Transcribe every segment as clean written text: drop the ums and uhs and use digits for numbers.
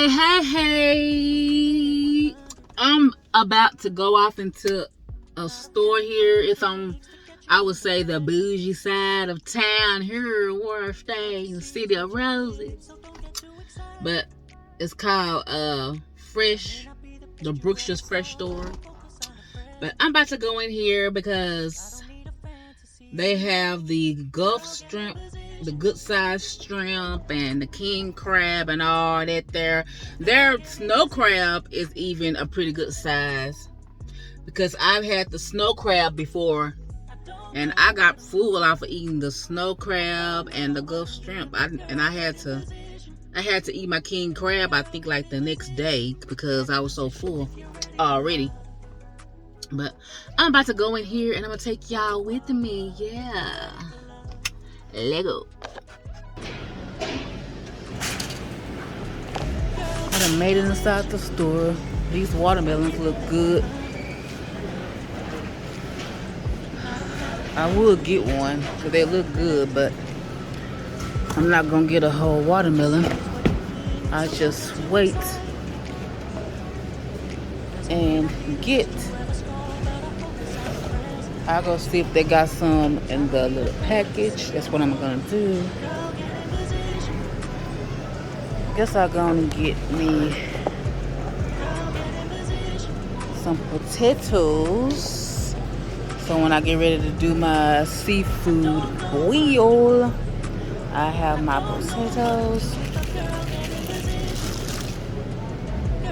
Hey. I'm about to go off into a store here. It's on, I would say, the bougie side of town here where I stay in the City of Roses. But it's called Fresh, the Brookshire's Fresh Store. But I'm about to go in here because they have the Gulf shrimp, the good size shrimp, and the king crab and all that there. Their snow crab is even a pretty good size because I've had the snow crab before and I got full off of eating the snow crab and the Gulf shrimp. I had to eat my king crab, I think, like the next day because I was so full already. But I'm about to go in here and I'm gonna take y'all with me. Yeah. Lego. I done made it inside the store. These watermelons look good. I would get one because they look good, but I'm not gonna get a whole watermelon. I just wait and get. I'll go see if they got some in the little package. That's what I'm gonna do. Guess I'll go and get me some potatoes. So when I get ready to do my seafood boil, I have my potatoes.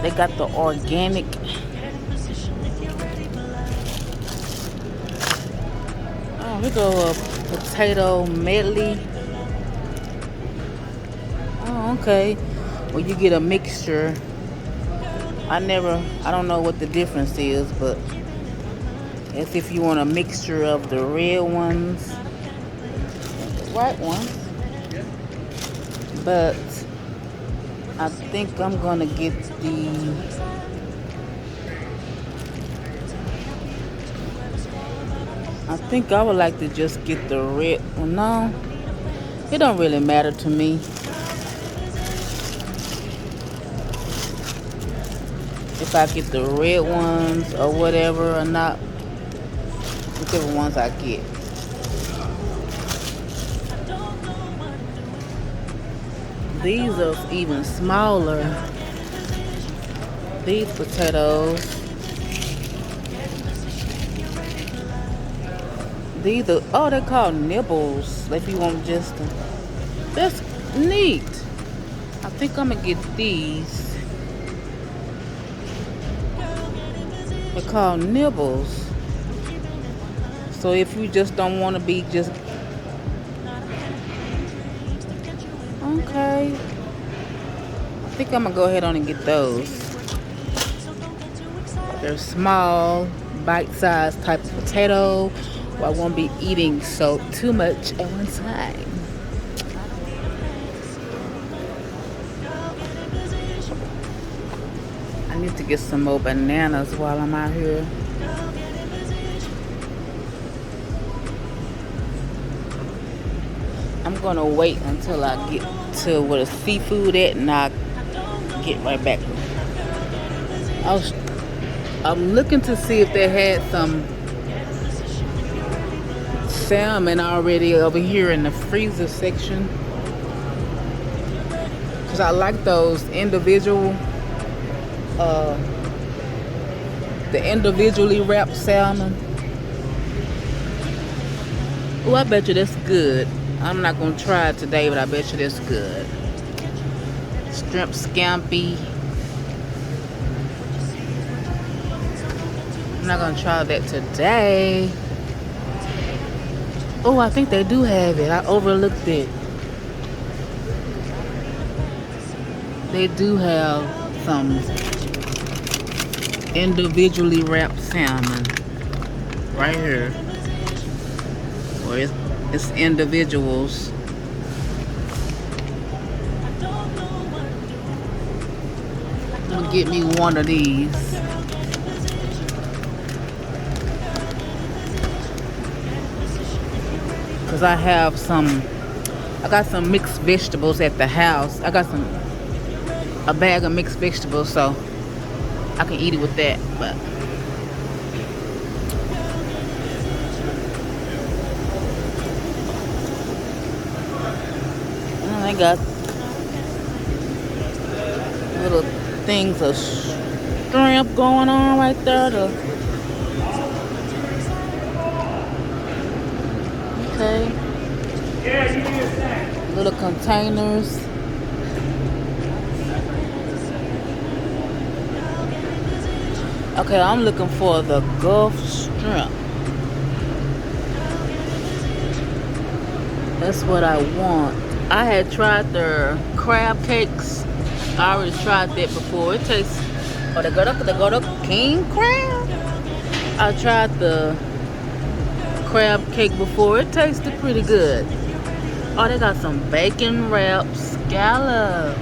They got the organic. Oh, we go a potato medley. Oh, okay. Well, you get a mixture. I don't know what the difference is, but it's if you want a mixture of the red ones and the white ones. But I think I'm gonna get I think I would like to just get the red one. No, it don't really matter to me. If I get the red ones or whatever or not, whichever ones I get. These are even smaller. These potatoes. These are, oh, they're called nibbles. If you want just to, that's neat. I think I'm gonna get these. They're called nibbles. So if you just don't want to be just okay, I think I'm gonna go ahead on and get those. They're small, bite-sized type of potato. I won't be eating so too much at one time. I need to get some more bananas while I'm out here. I'm gonna wait until I get to where the seafood at and I'll get right back. I'm looking to see if they had some salmon already over here in the freezer section, because I like those individual the individually wrapped salmon. Oh, I bet you that's good. I'm not gonna try it today, but I bet you that's good. Shrimp scampi. I'm not gonna try that today. Oh, I think they do have it. I overlooked it. They do have some individually wrapped salmon right here. Or it's individuals. I'm gonna get me one of these. Cause I got some mixed vegetables at the house. I got some a bag of mixed vegetables, so I can eat it with that. But I got little things of shrimp going on right there. Okay. Little containers. Okay, I'm looking for the Gulf shrimp. That's what I want. I had tried their crab cakes. I already tried that before. It tastes. Oh, they go to king crab. I tried the crab cake before. It tasted pretty good. Oh, they got some bacon wrapped scallops.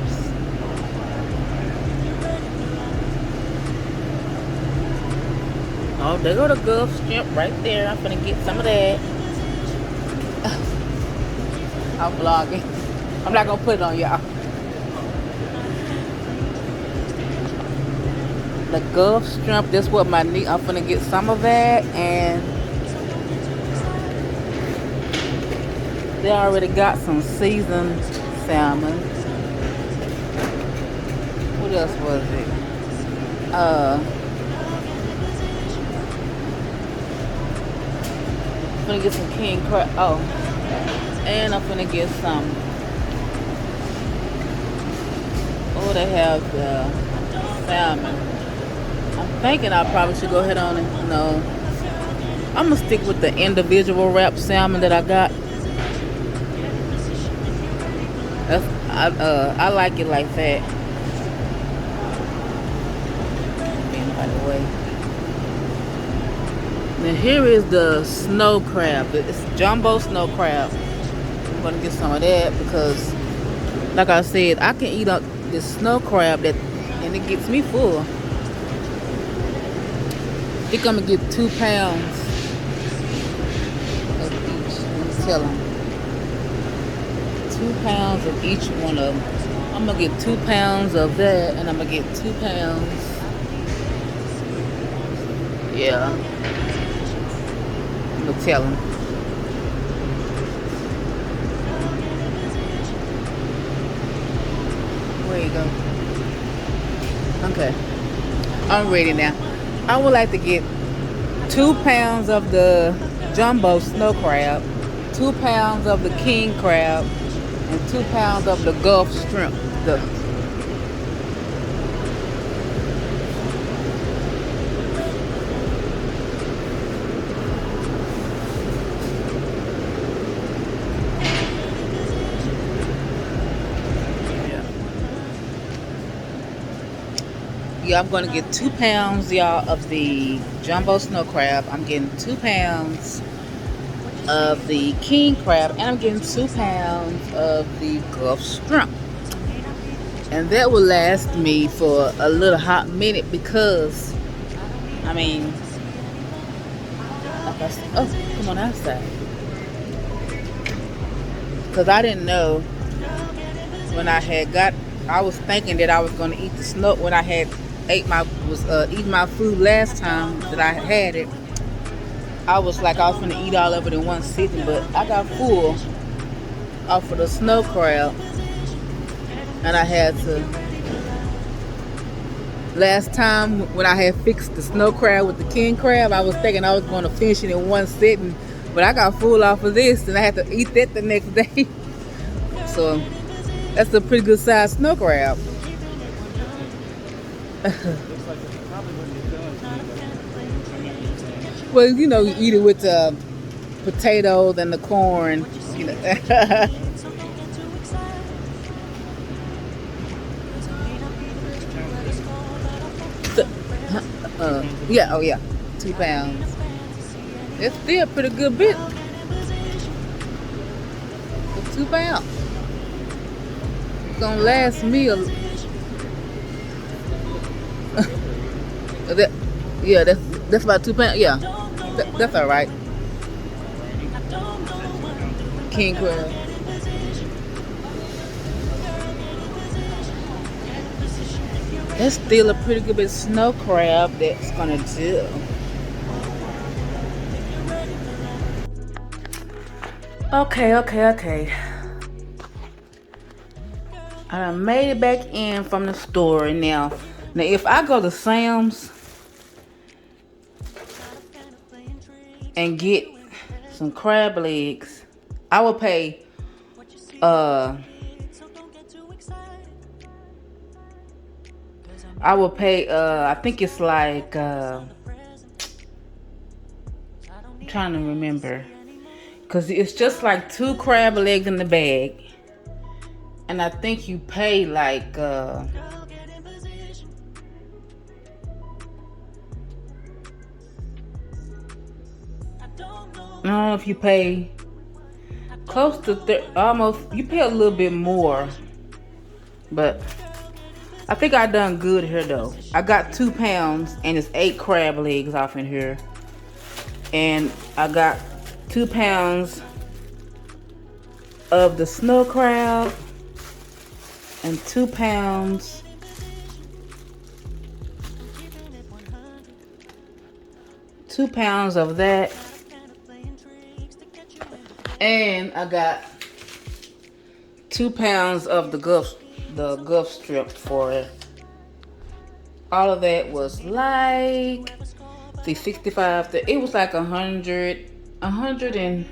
Oh, they go to Gulf shrimp right there. I'm gonna get some of that. I'm vlogging. I'm not gonna put it on y'all. The Gulf shrimp, that's what my need. I'm gonna get some of that, and they already got some seasoned salmon. What else was it? I'm gonna get some king crab. Oh, and I'm gonna get some. Oh, they have the salmon. I'm thinking I probably should go ahead on and no. I'm gonna stick with the individual wrapped salmon that I got. I like it like that. Being by the way. Now here is the snow crab. It's jumbo snow crab. I'm gonna get some of that because, like I said, I can eat up this snow crab and it gets me full. I think I'm gonna get 2 pounds of each. Let me tell them. 2 pounds of each one of them. I'm gonna get 2 pounds of that, and I'm gonna get 2 pounds. Yeah. I'm gonna tell them. Where you go? Okay. I'm ready now. I would like to get 2 pounds of the jumbo snow crab, 2 pounds of the king crab, and 2 pounds of the Gulf shrimp. Yeah, I'm gonna get 2 pounds, y'all, of the jumbo snow crab. I'm getting 2 pounds of the king crab, and I'm getting 2 pounds of the Gulf shrimp. And that will last me for a little hot minute because, I mean, like I said, oh, come on outside. Because I didn't know when I was thinking that I was going to eat the snow when I had eating my food last time that I had it. I was like I was going to eat all of it in one sitting, but I got full off of the snow crab, and I had to. Last time when I had fixed the snow crab with the king crab, I was thinking I was going to finish it in one sitting, but I got full off of this, and I had to eat that the next day. So that's a pretty good sized snow crab. Well, you know, you eat it with the potatoes and the corn, you know. Yeah, oh yeah, 2 pounds. It's still a pretty good bit for 2 pounds. It's gonna last me a. Yeah, that's about 2 pounds. Yeah, that's all right. King crab. That's still a pretty good bit of snow crab that's gonna do. Okay. I done made it back in from the store now. Now if I go to Sam's and get some crab legs, I will pay I think it's like I'm trying to remember. Cause it's just like 2 crab legs in the bag. And I think you pay like I don't know if you pay close to almost, you pay a little bit more. But I think I done good here though. I got 2 pounds and it's 8 crab legs off in here. And I got 2 pounds of the snow crab and 2 pounds of that. And I got 2 pounds of the Gulf strip for it. All of that was like 65. It was like 100 and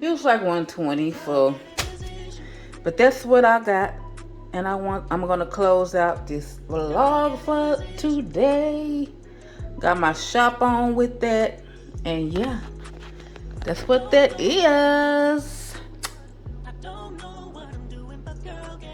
it was like 120 for. But that's what I got, and I'm gonna close out this vlog for today. Got my shop on with that, and yeah, that's what that is.